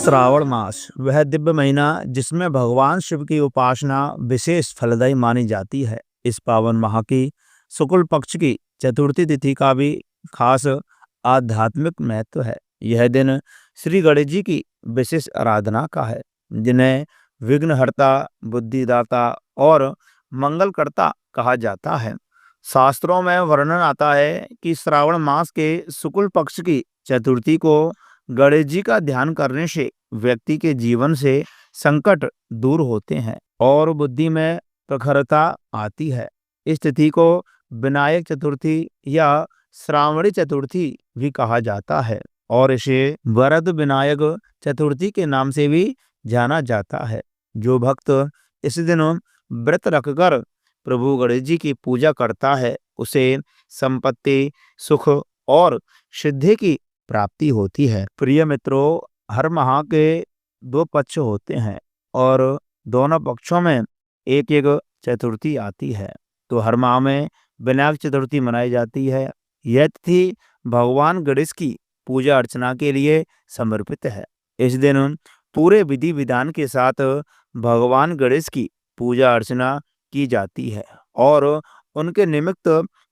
श्रावण मास वह दिव्य महीना जिसमें भगवान शिव की उपासना विशेष फलदायी मानी जाती है। इस पावन माह की शुक्ल पक्ष की चतुर्थी तिथि का भी खास आध्यात्मिक महत्व है। यह दिन श्री गणेश जी की विशेष आराधना का है, जिन्हें विघ्नहर्ता, बुद्धिदाता और मंगलकर्ता कहा जाता है। शास्त्रों में वर्णन आता है कि श्रावण मास के शुक्ल पक्ष की चतुर्थी को गणेश जी का ध्यान करने से व्यक्ति के जीवन से संकट दूर होते हैं और बुद्धि में प्रखरता आती है। इस तिथि को विनायक चतुर्थी या श्रावणी चतुर्थी भी कहा जाता है और इसे वरद विनायक चतुर्थी के नाम से भी जाना जाता है। जो भक्त इस दिन व्रत रखकर प्रभु गणेश जी की पूजा करता है, उसे संपत्ति, सुख और सिद्धि की प्राप्ति होती है। प्रिय मित्रों, हर माह के दो पक्ष होते हैं और दोनों पक्षों में एक एक चतुर्थी आती है। तो हर माह में विनायक चतुर्थी मनाई जाती है। यह तिथि भगवान गणेश की पूजा अर्चना के लिए समर्पित है। इस दिन पूरे विधि विधान के साथ भगवान गणेश की पूजा अर्चना की जाती है और उनके निमित्त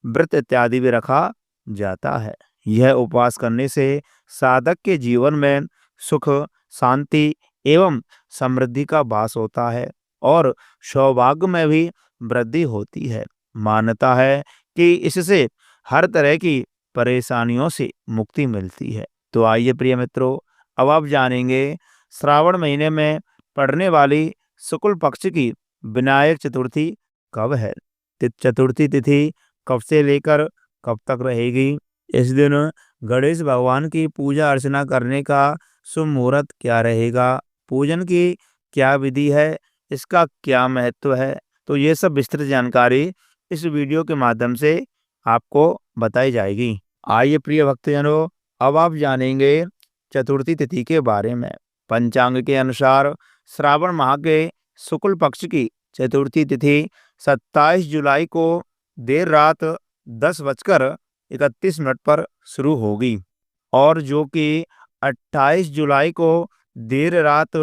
व्रत इत्यादि भी रखा जाता है। यह उपवास करने से साधक के जीवन में सुख, शांति एवं समृद्धि का वास होता है और सौभाग्य में भी वृद्धि होती है। मान्यता है कि इससे हर तरह की परेशानियों से मुक्ति मिलती है। तो आइए प्रिय मित्रों, अब आप जानेंगे श्रावण महीने में पड़ने वाली शुक्ल पक्ष की विनायक चतुर्थी कब है। चतुर्थी तिथि कब से लेकर कब तक रहेगी। इस दिन गणेश भगवान की पूजा अर्चना करने का शुभ मुहूर्त क्या रहेगा, पूजन की क्या विधि है, इसका क्या महत्व है। तो ये सब विस्तृत जानकारी इस वीडियो के माध्यम से आपको बताई जाएगी। आइए प्रिय भक्तजनों, अब आप जानेंगे चतुर्थी तिथि के बारे में। पंचांग के अनुसार श्रावण माह के शुक्ल पक्ष की चतुर्थी तिथि 27 जुलाई को देर रात 10:31 पर शुरू होगी और जो कि 28 जुलाई को देर रात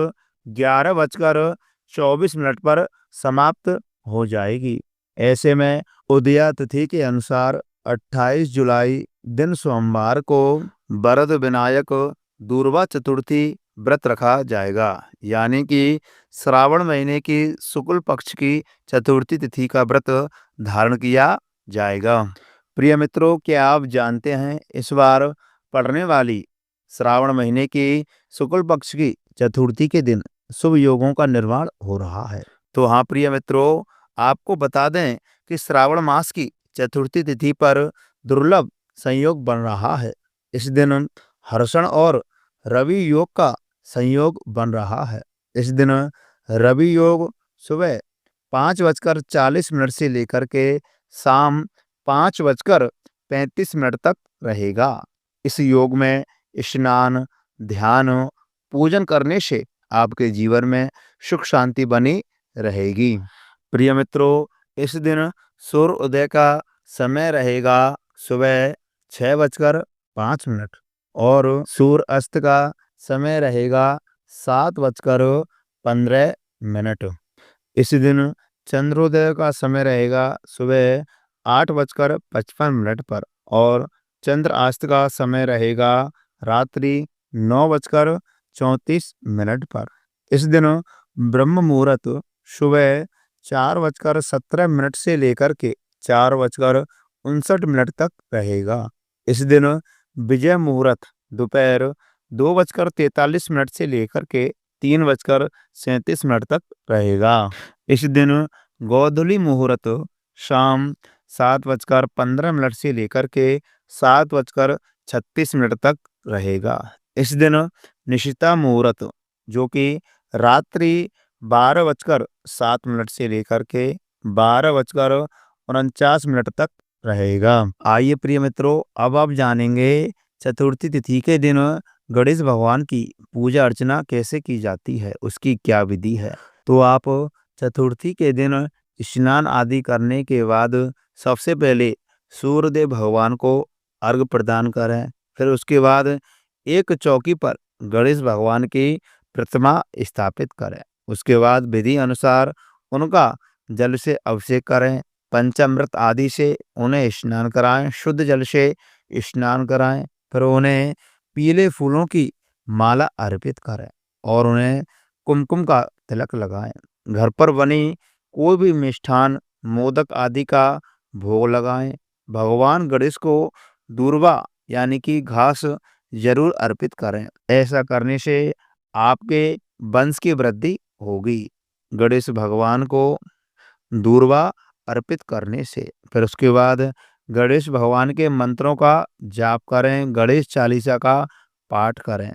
11:24 पर समाप्त हो जाएगी। ऐसे में उदया तिथि के अनुसार 28 जुलाई दिन सोमवार को वरद विनायक दूर्वा चतुर्थी व्रत रखा जाएगा, यानी कि श्रावण महीने की शुक्ल पक्ष की चतुर्थी तिथि का व्रत धारण किया जाएगा। प्रिय मित्रों, क्या आप जानते हैं इस बार पड़ने वाली श्रावण महीने की शुक्ल पक्ष की चतुर्थी के दिन शुभ योगों का निर्माण हो रहा है। तो हाँ प्रिय मित्रों, आपको बता दें कि श्रावण मास की चतुर्थी तिथि पर दुर्लभ संयोग बन रहा है। इस दिन हर्षण और रवि योग का संयोग बन रहा है। इस दिन रवि योग सुबह 5:40 से लेकर के शाम 5:35 तक रहेगा। इस योग में स्नान, ध्यान, पूजन करने से आपके जीवन में सुख शांति बनी रहेगी। प्रिय मित्रों, इस दिन सूर्य उदय का समय रहेगा सुबह 6:05 और सूर्य अस्त का समय रहेगा 7:15। इस दिन चंद्रोदय का समय रहेगा सुबह 8:55 पर और चंद्र अस्त का समय रहेगा रात्रि 9:34 पर। इस दिन ब्रह्म मुहूर्त सुबह 4:17 से लेकर के 4:59 तक रहेगा। इस दिन विजय मुहूर्त दोपहर 2:43 से लेकर के 3:37 तक रहेगा। इस दिन गोधूली मुहूर्त शाम 7:15 से लेकर के 7:36 तक रहेगा। इस दिन निशिता मुहूर्त जो कि रात्रि 12:07 से लेकर के 12:49 तक रहेगा। आइए प्रिय मित्रों, अब आप जानेंगे चतुर्थी तिथि के दिन गणेश भगवान की पूजा अर्चना कैसे की जाती है, उसकी क्या विधि है। तो आप चतुर्थी के दिन स्नान आदि करने के बाद सबसे पहले सूर्यदेव भगवान को अर्घ्य प्रदान करें। फिर उसके बाद एक चौकी पर गणेश भगवान की प्रतिमा स्थापित करें। उसके बाद विधि अनुसार उनका जल से अभिषेक करें। पंचामृत आदि से उन्हें स्नान कराएं। शुद्ध जल से स्नान कराएं। फिर उन्हें पीले फूलों की माला अर्पित करें और उन्हें कुमकुम का तिलक लगाएं। घर पर बनी कोई भी मिष्ठान, मोदक आदि का भोग लगाएं। भगवान गणेश को दूर्वा यानी कि घास जरूर अर्पित करें। ऐसा करने से आपके वंश की वृद्धि होगी। गणेश भगवान को दूर्वा अर्पित करने से फिर उसके बाद गणेश भगवान के मंत्रों का जाप करें, गणेश चालीसा का पाठ करें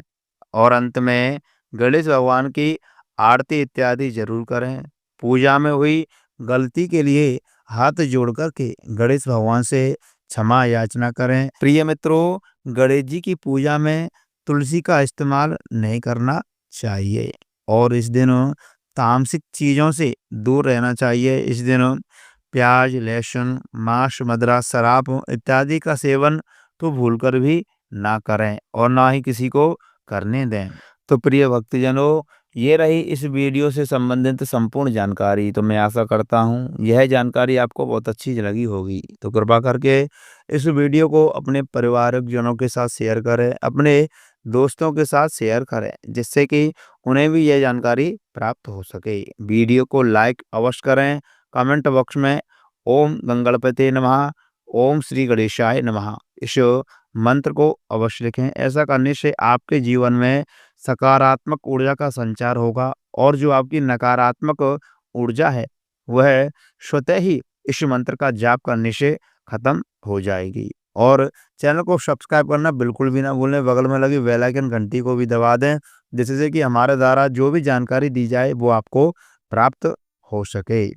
और अंत में गणेश भगवान की आरती इत्यादि जरूर करें। पूजा में हुई गलती के लिए हाथ जोड़ कर के गणेश भगवान से क्षमा याचना करें। प्रिय मित्रों, गणेश जी की पूजा में तुलसी का इस्तेमाल नहीं करना चाहिए और इस दिन तामसिक चीजों से दूर रहना चाहिए। इस दिन प्याज, लहसुन, मांस, मदिरा, शराब इत्यादि का सेवन तो भूलकर भी ना करें और ना ही किसी को करने दें। तो प्रिय भक्तजनों, ये रही इस वीडियो से संबंधित संपूर्ण जानकारी। तो मैं आशा करता हूँ यह जानकारी आपको बहुत अच्छी लगी होगी। तो कृपा करके इस वीडियो को अपने परिवारजनों के साथ शेयर करें, अपने दोस्तों के साथ शेयर करें, जिससे कि उन्हें भी यह जानकारी प्राप्त हो सके। वीडियो को लाइक अवश्य करें। कमेंट बॉक्स में ओम गंगणपते नमः, ओम श्री गणेशाय नमः इस मंत्र को अवश्य लिखें। ऐसा करने से आपके जीवन में सकारात्मक ऊर्जा का संचार होगा और जो आपकी नकारात्मक ऊर्जा है वह स्वतः ही इस मंत्र का जाप करने से खत्म हो जाएगी। और चैनल को सब्सक्राइब करना बिल्कुल भी ना भूलें। बगल में लगी बेल आइकन घंटी को भी दबा दें, जिससे कि हमारे द्वारा जो भी जानकारी दी जाए वो आपको प्राप्त हो सके।